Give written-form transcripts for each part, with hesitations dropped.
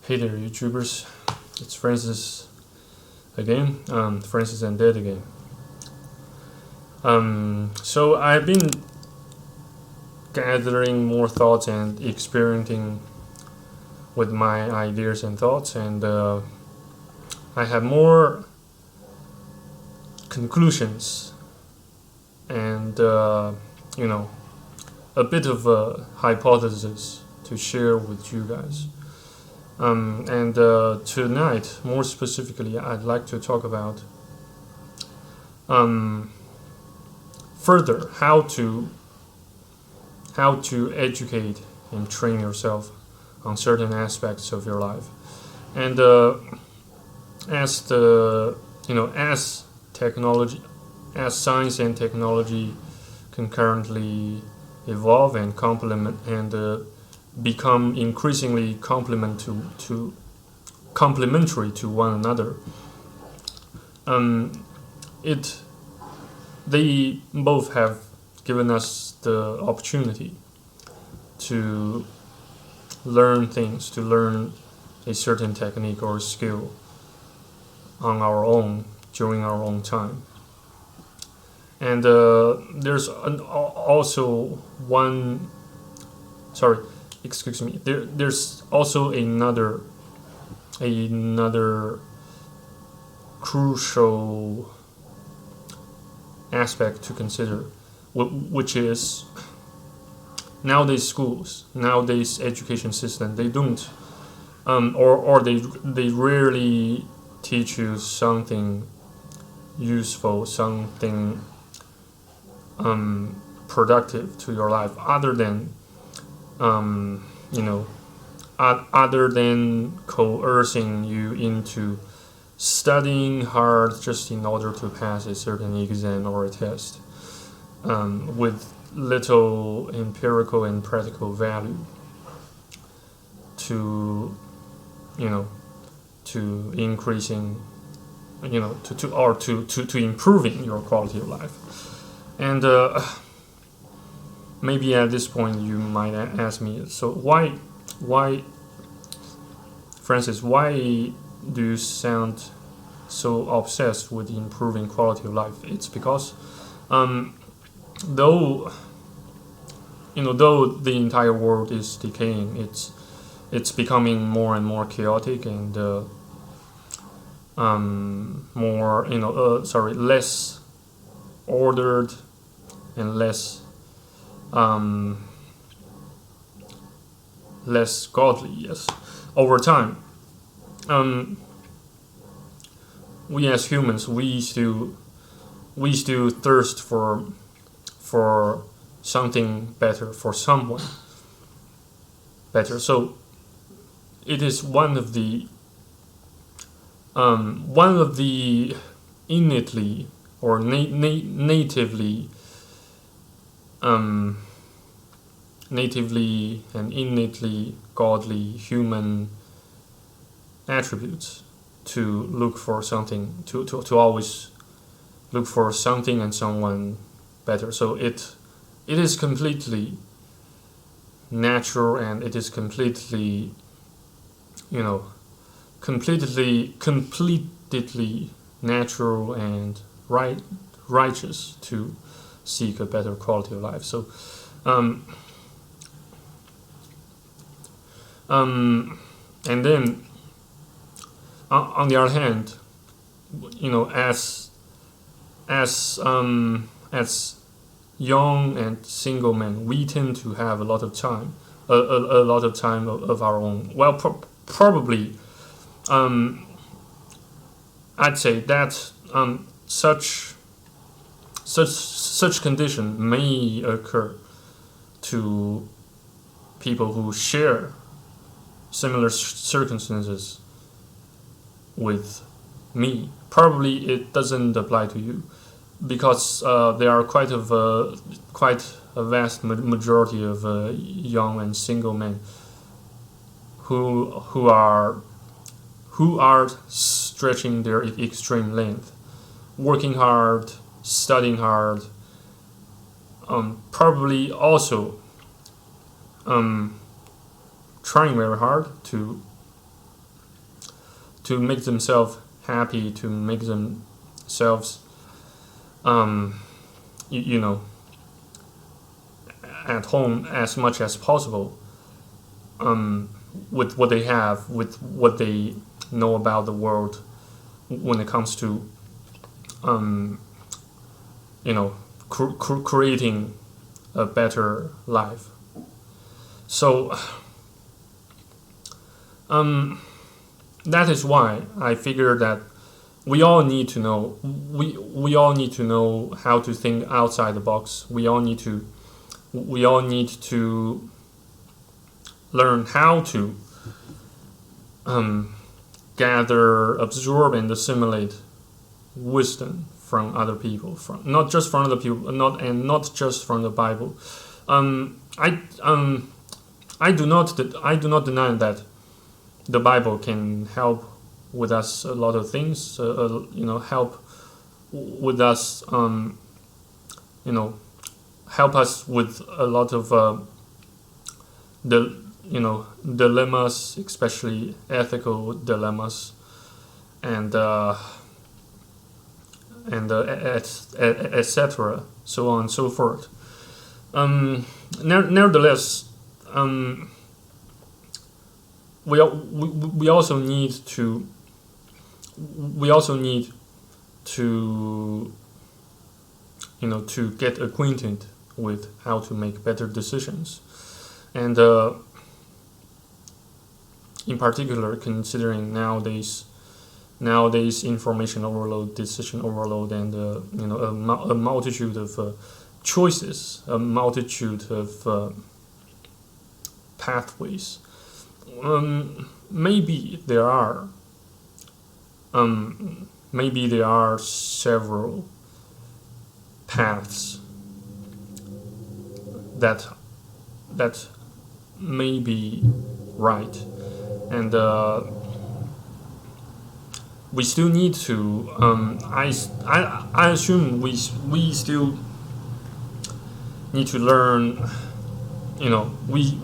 Hey there, YouTubers. It's Francis again. Francis and Dead again. So I've been gathering more thoughts and experimenting with my ideas and thoughts, and I have more conclusions and a bit of a hypothesis to share with you guys. And tonight, more specifically, I'd like to talk about further how to educate and train yourself on certain aspects of your life. And as the as technology, as science and technology concurrently evolve and complement and become increasingly complementary to one another. It They both have given us the opportunity to learn things, to learn a certain technique or skill on our own during our own time. And there's also one. Sorry, excuse me. There's also another crucial aspect to consider, which is nowadays education system, they don't or they rarely teach you something useful, something productive to your life, other than other than coercing you into studying hard just in order to pass a certain exam or a test, with little empirical and practical value to to increasing to improving your quality of life. And maybe at this point you might ask me, so why Francis, why do you sound so obsessed with improving quality of life? It's because though though the entire world is decaying, it's becoming more and more chaotic and less ordered and less godly. Yes, over time, we as humans, we still thirst for something better, for someone better. So it is one of the innately or natively and innately godly human attributes to look for something, to always look for something and someone better. So it is completely natural, and it is completely completely natural and righteous to seek a better quality of life. So and then on the other hand, as young and single men, we tend to have a lot of time, a lot of time of our own. Well, probably, I'd say that such condition may occur to people who share similar circumstances with me. Probably it doesn't apply to you, because there are quite a vast majority of young and single men who are stretching their extreme length, working hard, studying hard, probably also trying very hard to make themselves happy, to make themselves at home as much as possible, with what they have, with what they know about the world, when it comes to creating a better life. So that is why I figure that we all need to know how to think outside the box. We all need to learn how to gather, absorb, and assimilate wisdom from other people, not just from other people, not just from the Bible. I do not deny that the Bible can help with us a lot of things. Help with us. Help us with a lot of dilemmas, especially ethical dilemmas, and etc. So on and so forth. Nevertheless, we also need to get acquainted with how to make better decisions, and in particular, considering nowadays information overload, decision overload, and a multitude of choices, a multitude of pathways. Maybe there are several paths that may be right, and we still need to. I assume we still need to learn. We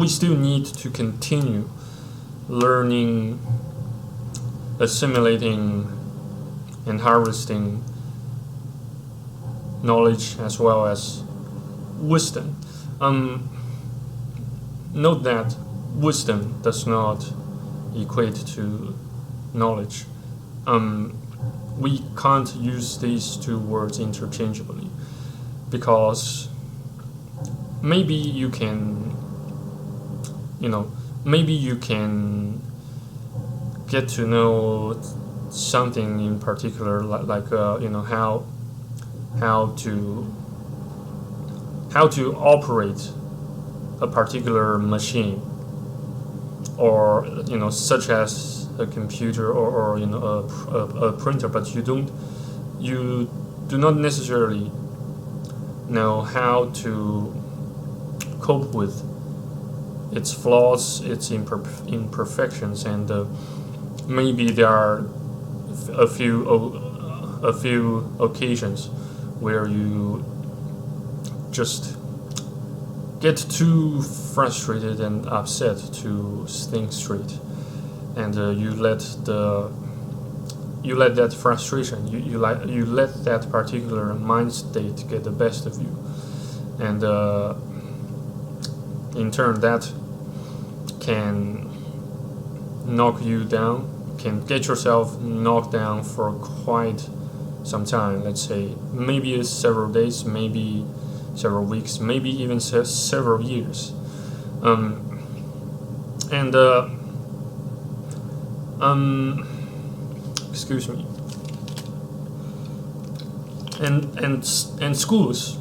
still need to continue learning, assimilating, and harvesting knowledge as well as wisdom. Note that wisdom does not equate to knowledge. We can't use these two words interchangeably, because maybe you can get to know something in particular, like how to operate a particular machine, or such as a computer, or a printer, but you do not necessarily know how to cope with its flaws, its imperfections, and maybe there are a few occasions where you just get too frustrated and upset to think straight, and you let that frustration, you let that particular mind state get the best of you, and in turn that can knock you down, can get yourself knocked down for quite some time. Let's say maybe several days, maybe several weeks, maybe even several years, excuse me. And schools,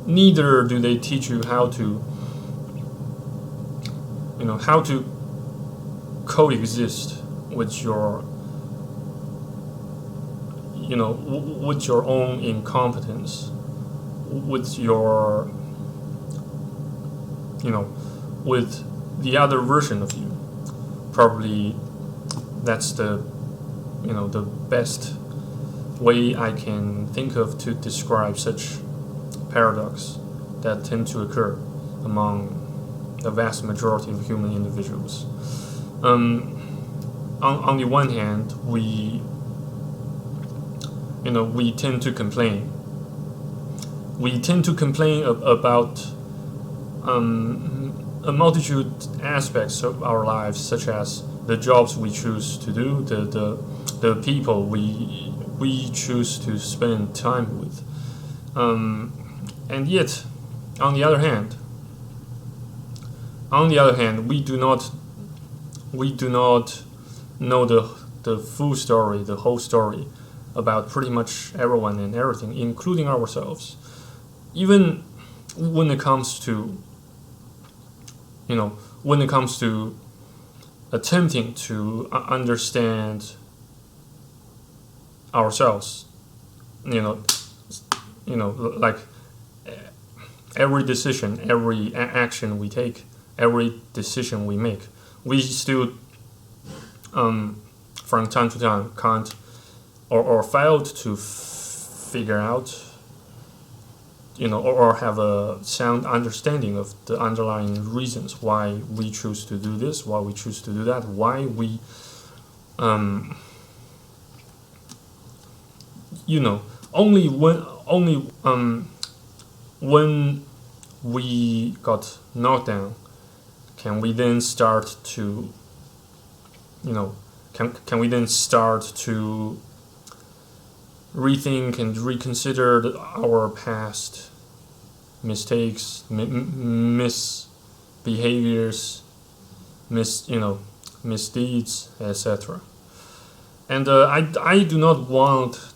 neither do they teach you how to coexist with your with your own incompetence, with your with the other version of you. Probably that's the best way I can think of to describe such paradox that tend to occur among the vast majority of human individuals. On the one hand, we tend to complain. We tend to complain about a multitude aspects of our lives, such as the jobs we choose to do, the people we choose to spend time with, and yet, on the other hand, we do not know the full story, the whole story about pretty much everyone and everything, including ourselves. Even when it comes to attempting to understand ourselves, like every decision, every action we take, every decision we make, we still from time to time can't or failed to figure out, or have a sound understanding of the underlying reasons why we choose to do this, why we choose to do that, why we, only when we got knocked down, can we then start to, can we then start to rethink and reconsider our past mistakes, misbehaviors, misdeeds, etc. And I do not want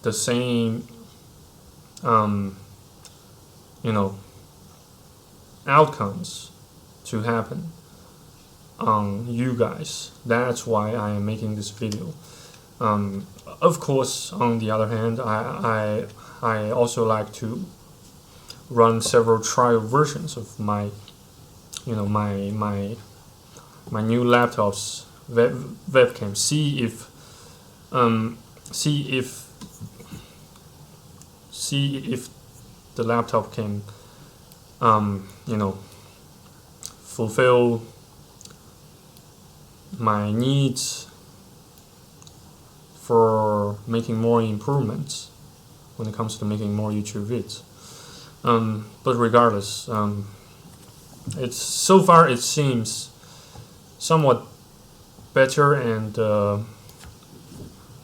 the same, outcomes to happen on you guys. That's why I am making this video. Of course, on the other hand, I also like to run several trial versions of my new laptop's webcam. See if the laptop can fulfill my needs for making more improvements when it comes to making more YouTube vids. But regardless, so far it seems somewhat better, and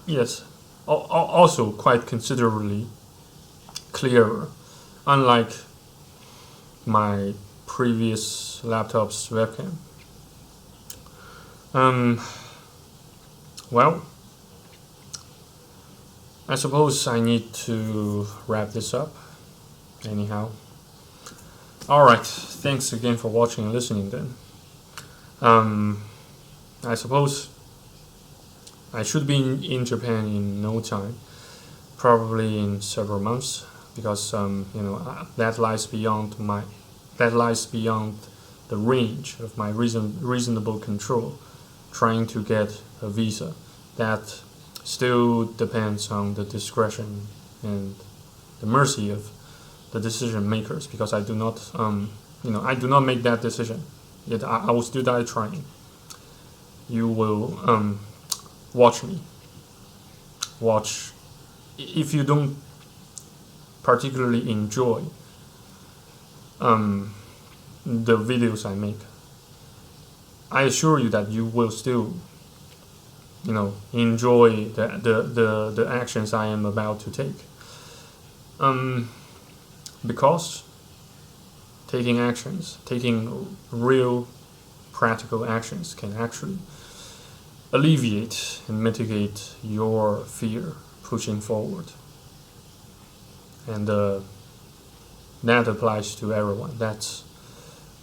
yes, also quite considerably clearer, unlike my previous laptop's webcam. Well, I suppose I need to wrap this up anyhow. Alright, thanks again for watching and listening then. I suppose I should be in Japan in no time, probably in several months, because that lies beyond the range of my reasonable control. Trying to get a visa, that still depends on the discretion and the mercy of the decision makers, because I do not make that decision, yet I will still die trying. You will watch if you don't particularly enjoy the videos I make. I assure you that you will still, enjoy the actions I am about to take. Because taking real practical actions can actually alleviate and mitigate your fear pushing forward. And that applies to everyone. That's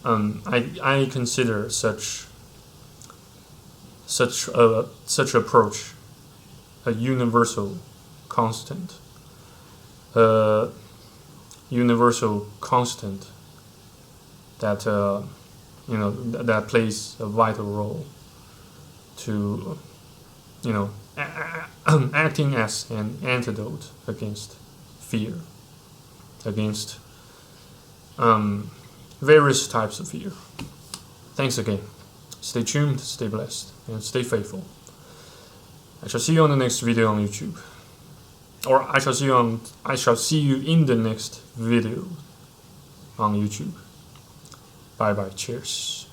I consider such approach a universal constant. Universal constant that that plays a vital role to acting as an antidote against fear, against various types of fear. Thanks again. Stay tuned, stay blessed, and stay faithful. I shall see you on the next video on YouTube. Or I shall see you in the next video on YouTube. Bye bye. Cheers.